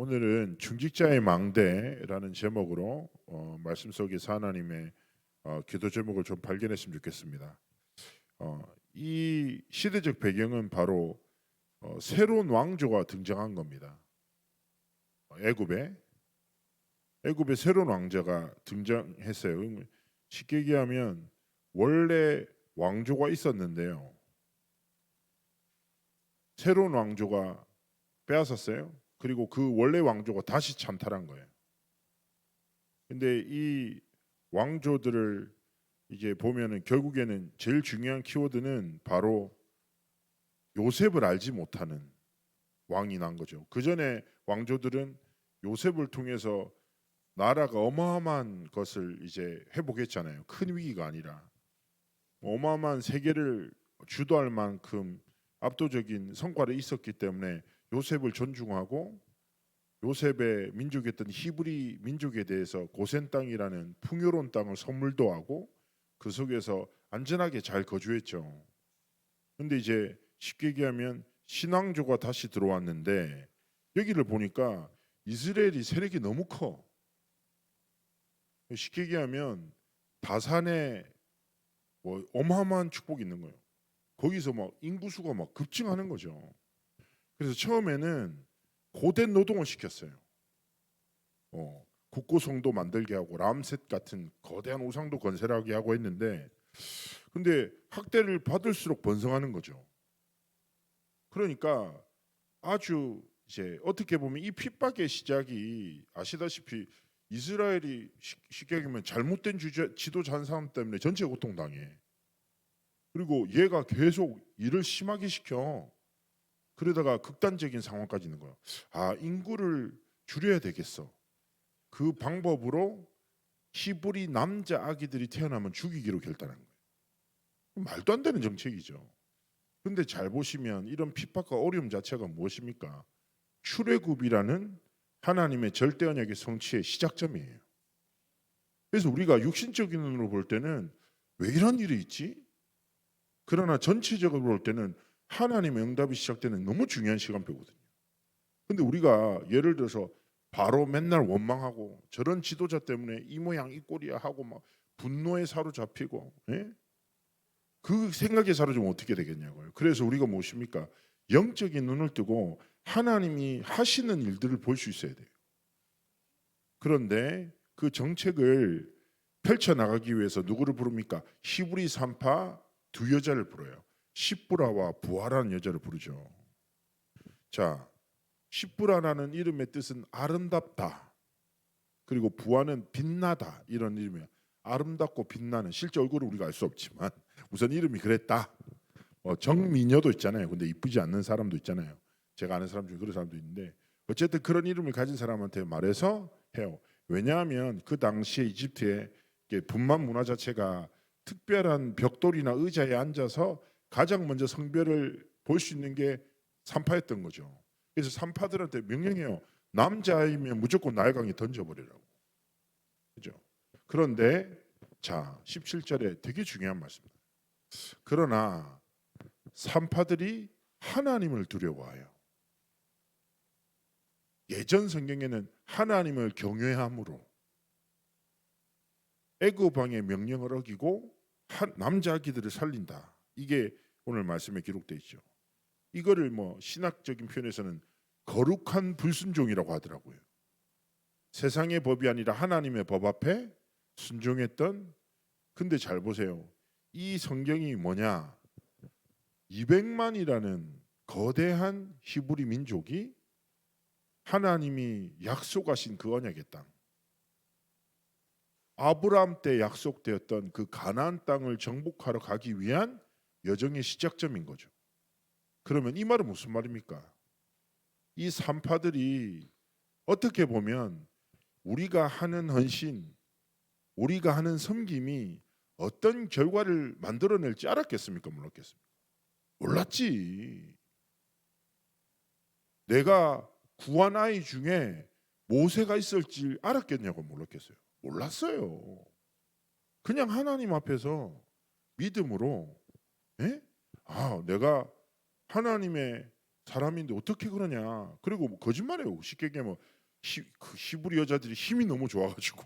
오늘은 중직자의 망대라는 제목으로 말씀 속에서 하나님의 기도 제목을 좀 발견했으면 좋겠습니다. 이 시대적 배경은 바로 새로운 왕조가 등장한 겁니다. 애굽에 새로운 왕자가 등장했어요. 쉽게 얘기하면 원래 왕조가 있었는데요. 새로운 왕조가 빼앗았어요. 그리고 그 원래 왕조가 다시 찬탈한 거예요. 근데 이 왕조들을 이제 보면은 결국에는 제일 중요한 키워드는 바로 요셉을 알지 못하는 왕이 난 거죠. 그 전에 왕조들은 요셉을 통해서 나라가 어마어마한 것을 이제 회복했잖아요. 큰 위기가 아니라 어마어마한 세계를 주도할 만큼 압도적인 성과를 있었기 때문에 요셉을 존중하고 요셉의 민족이었던 히브리 민족에 대해서 고센 땅이라는 풍요로운 땅을 선물도 하고 그 속에서 안전하게 잘 거주했죠. 근데 이제 쉽게 얘기하면 신왕조가 다시 들어왔는데 여기를 보니까 이스라엘이 세력이 너무 커. 쉽게 얘기하면 다산에 뭐 어마어마한 축복이 있는 거예요. 거기서 막 인구수가 막 급증하는 거죠. 그래서 처음에는 고된 노동을 시켰어요. 국고성도 만들게 하고 람셋 같은 거대한 우상도 건설하게 하고 했는데, 근데 학대를 받을수록 번성하는 거죠. 그러니까 아주 이제 어떻게 보면 이 핍박의 시작이 아시다시피 이스라엘이 쉽게 얘기하면 잘못된 지도자 한 사람 때문에 전체 고통당해. 그리고 얘가 계속 일을 심하게 시켜. 그러다가 극단적인 상황까지 있는 거야. 아, 인구를 줄여야 되겠어. 그 방법으로 히브리 남자 아기들이 태어나면 죽이기로 결단한 거예요. 말도 안 되는 정책이죠. 근데 잘 보시면 이런 핍박과 어려움 자체가 무엇입니까? 출애굽이라는 하나님의 절대 언약의 성취의 시작점이에요. 그래서 우리가 육신적인 눈으로 볼 때는 왜 이런 일이 있지? 그러나 전체적으로 볼 때는 하나님의 응답이 시작되는 너무 중요한 시간표거든요. 근데 우리가 예를 들어서 바로 맨날 원망하고 저런 지도자 때문에 이 모양 이 꼴이야 하고 막 분노에 사로잡히고, 예? 그 생각에 사로잡으면 어떻게 되겠냐고요. 그래서 우리가 무엇입니까? 영적인 눈을 뜨고 하나님이 하시는 일들을 볼 수 있어야 돼요. 그런데 그 정책을 펼쳐 나가기 위해서 누구를 부릅니까? 히브리 산파 두 여자를 불러요. 십부라와 부하라는 여자를 부르죠. 자, 십부라라는 이름의 뜻은 아름답다. 그리고 부하는 빛나다 이런 이름이에요. 아름답고 빛나는 실제 얼굴을 우리가 알 수 없지만 우선 이름이 그랬다. 정미녀도 있잖아요. 근데 이쁘지 않는 사람도 있잖아요. 제가 아는 사람 중에 그런 사람도 있는데 어쨌든 그런 이름을 가진 사람한테 말해서 해요. 왜냐하면 그 당시에 이집트의 분만 문화 자체가 특별한 벽돌이나 의자에 앉아서 가장 먼저 성별을 볼 수 있는 게 산파였던 거죠. 그래서 산파들한테 명령해요. 남자이면 무조건 나일강에 던져버리라고. 그죠? 그런데 자 17절에 되게 중요한 말씀입니다. 그러나 산파들이 하나님을 두려워하여 예전 성경에는 하나님을 경외함으로 애굽 왕의 명령을 어기고 남자 아기들을 살린다. 이게 오늘 말씀에 기록되어 있죠. 이거를 뭐 신학적인 표현에서는 거룩한 불순종이라고 하더라고요. 세상의 법이 아니라 하나님의 법 앞에 순종했던. 근데 잘 보세요. 이 성경이 뭐냐? 200만이라는 거대한 히브리 민족이 하나님이 약속하신 그 언약의 땅, 아브라함 때 약속되었던 그 가나안 땅을 정복하러 가기 위한 여정의 시작점인 거죠. 그러면 이 말은 무슨 말입니까? 이 산파들이 어떻게 보면 우리가 하는 헌신, 우리가 하는 섬김이 어떤 결과를 만들어낼지 알았겠습니까? 몰랐겠습니까? 몰랐지. 내가 구한 아이 중에 모세가 있을 줄 알았겠냐고. 몰랐겠어요. 몰랐어요. 그냥 하나님 앞에서 믿음으로, 예? 아, 내가 하나님의 사람인데 어떻게 그러냐. 그리고 뭐 거짓말해요. 쉽게 얘기하면 그 히브리 여자들이 힘이 너무 좋아가지고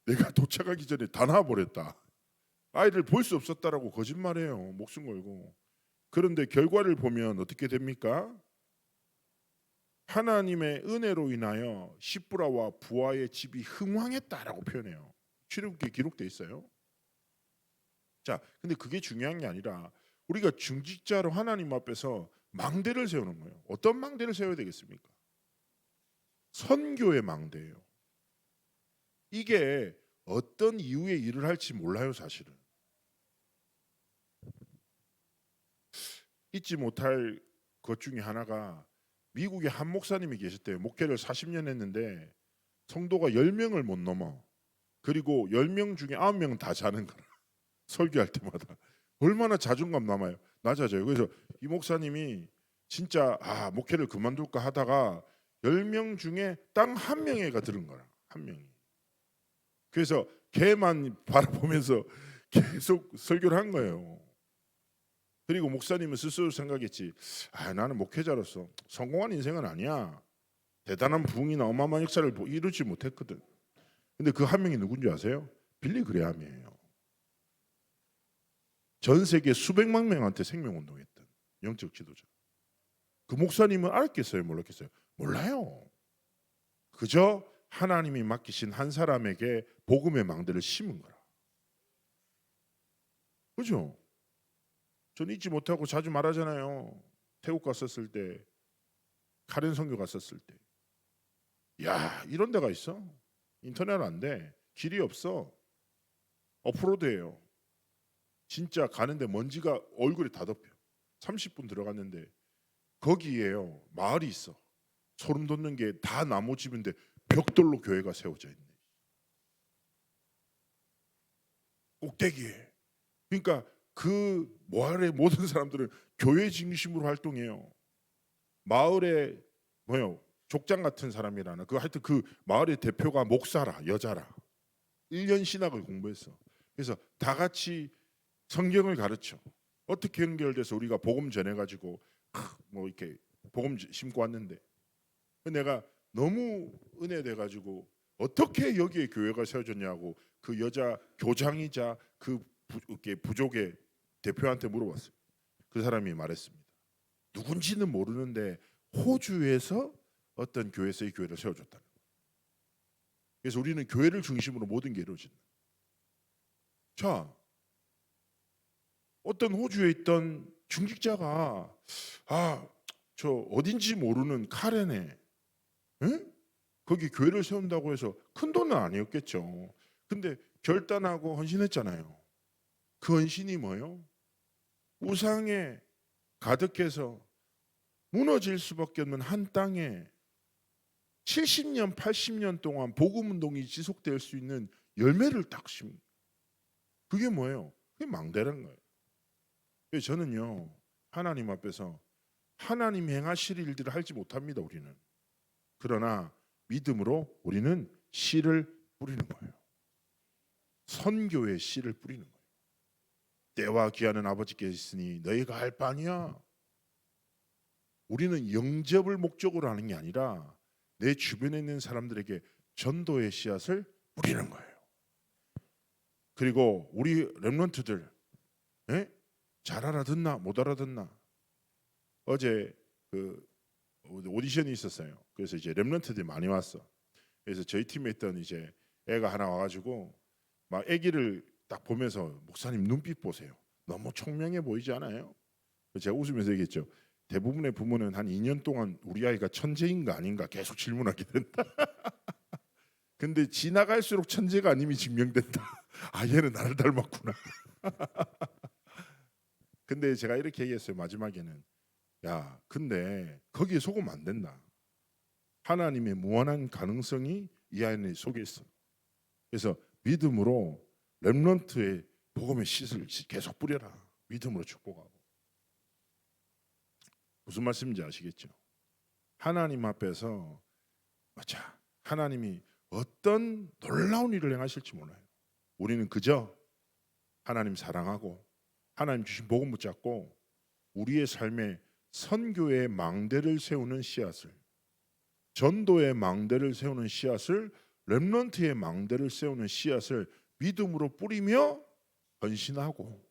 내가 도착하기 전에 다 나와버렸다. 아이를 볼 수 없었다라고 거짓말해요. 목숨 걸고. 그런데 결과를 보면 어떻게 됩니까? 하나님의 은혜로 인하여 시브라와 부하의 집이 흥왕했다라고 표현해요. 출애굽기에 기록돼 있어요. 자, 근데 그게 중요한 게 아니라 우리가 중직자로 하나님 앞에서 망대를 세우는 거예요. 어떤 망대를 세워야 되겠습니까? 선교의 망대예요. 이게 어떤 이유에 일을 할지 몰라요, 사실은. 잊지 못할 것 중에 하나가 미국에 한 목사님이 계셨대요. 목회를 40년 했는데 성도가 10명을 못 넘어. 그리고 10명 중에 9명은 다 자는 거라. 설교할 때마다. 얼마나 자존감 남아요. 낮아져요. 그래서 이 목사님이 진짜 목회를 그만둘까 하다가 10명 중에 딱 한 명애가 들은 거라. 한 명이. 그래서 걔만 바라보면서 계속 설교를 한 거예요. 그리고 목사님은 스스로 생각했지. 나는 목회자로서 성공한 인생은 아니야. 대단한 부흥이나 어마어마한 역사를 이루지 못했거든. 근데 그 한 명이 누군지 아세요? 빌리 그레함이에요. 전 세계 수백만 명한테 생명운동했던 영적 지도자. 그 목사님은 알았겠어요? 몰랐겠어요? 몰라요. 그저 하나님이 맡기신 한 사람에게 복음의 망대를 심은 거라. 그죠? 전 잊지 못하고 자주 말하잖아요. 태국 갔었을 때, 카렌 선교 갔었을 때, 야, 이런 데가 있어? 인터넷 안 돼. 길이 없어. 오프로드예요. 진짜 가는데 먼지가 얼굴에 다 덮여. 30분 들어갔는데 거기에요. 마을이 있어. 소름 돋는 게 다 나무집인데 벽돌로 교회가 세워져 있네. 꼭대기에. 그러니까 그 마을의 모든 사람들은 교회 중심으로 활동해요. 마을에 뭐요? 족장 같은 사람이라나 하여튼 그 마을의 대표가 목사라, 여자라. 1년 신학을 공부했어. 그래서 다 같이 성경을 가르쳐. 어떻게 연결돼서 우리가 복음 전해 가지고 뭐 이렇게 복음 심고 왔는데 내가 너무 은혜돼 가지고 어떻게 여기에 교회가 세워졌냐고 그 여자 교장이자 그 부족의 대표한테 물어봤어요. 그 사람이 말했습니다. 누군지는 모르는데 호주에서 어떤 교회에서 이 교회를 세워줬다는 거예요. 그래서 우리는 교회를 중심으로 모든 게 이루어진다. 자, 어떤 호주에 있던 중직자가 저 어딘지 모르는 카렌에 거기 교회를 세운다고 해서 큰 돈은 아니었겠죠. 근데 결단하고 헌신했잖아요. 그 헌신이 뭐예요? 우상에 가득해서 무너질 수밖에 없는 한 땅에 70년, 80년 동안 복음 운동이 지속될 수 있는 열매를 딱 심는. 그게 뭐예요? 그게 망대라는 거예요. 그래서 저는요, 하나님 앞에서 하나님 행하실 일들을 하지 못합니다, 우리는. 그러나 믿음으로 우리는 씨를 뿌리는 거예요. 선교의 씨를 뿌리는 거예요. 때와 기한은 아버지께 있으니 너희가 할 바 아니야. 우리는 영접을 목적으로 하는 게 아니라 내 주변에 있는 사람들에게 전도의 씨앗을 뿌리는 거예요. 그리고 우리 렘넌트들 잘 알아듣나 못 알아듣나. 어제 그 오디션이 있었어요. 그래서 이제 렘넌트들이 많이 왔어. 그래서 저희 팀에 있던 이제 애가 하나 와가지고 막 애기를 딱 보면서 목사님 눈빛 보세요. 너무 총명해 보이지 않아요? 제가 웃으면서 얘기했죠. 대부분의 부모는 한 2년 동안 우리 아이가 천재인가 아닌가 계속 질문하게 된다. 근데 지나갈수록 천재가 아님이 증명된다. 얘는 나를 닮았구나. 근데 제가 이렇게 얘기했어요. 마지막에는 야, 근데 거기에 속으면 안 된다. 하나님의 무한한 가능성이 이 안에 속에 있어. 그래서 믿음으로 렘넌트의 복음의 씨를 계속 뿌려라. 믿음으로 축복하고. 무슨 말씀인지 아시겠죠? 하나님 앞에서 하나님이 어떤 놀라운 일을 행하실지 몰라요. 우리는 그저 하나님 사랑하고 하나님 주신 복음 붙잡고 우리의 삶에 선교의 망대를 세우는 씨앗을, 전도의 망대를 세우는 씨앗을, 렘넌트의 망대를 세우는 씨앗을 믿음으로 뿌리며 헌신하고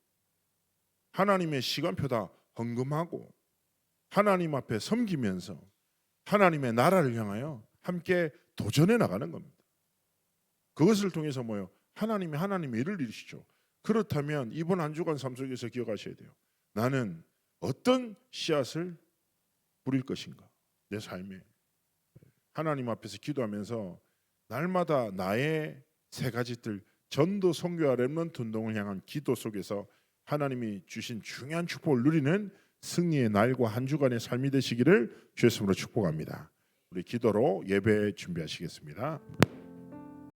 하나님의 시간표다 헌금하고 하나님 앞에 섬기면서 하나님의 나라를 향하여 함께 도전해 나가는 겁니다. 그것을 통해서 뭐요? 하나님의 일을 이루시죠. 그렇다면 이번 한 주간 삶 속에서 기억하셔야 돼요. 나는 어떤 씨앗을 뿌릴 것인가? 내 삶에 하나님 앞에서 기도하면서 날마다 나의 세 가지 뜰, 전도, 선교와 렘넌트 운동을 향한 기도 속에서 하나님이 주신 중요한 축복을 누리는 승리의 날과 한 주간의 삶이 되시기를 주의 이름으로 축복합니다. 우리 기도로 예배 준비하시겠습니다.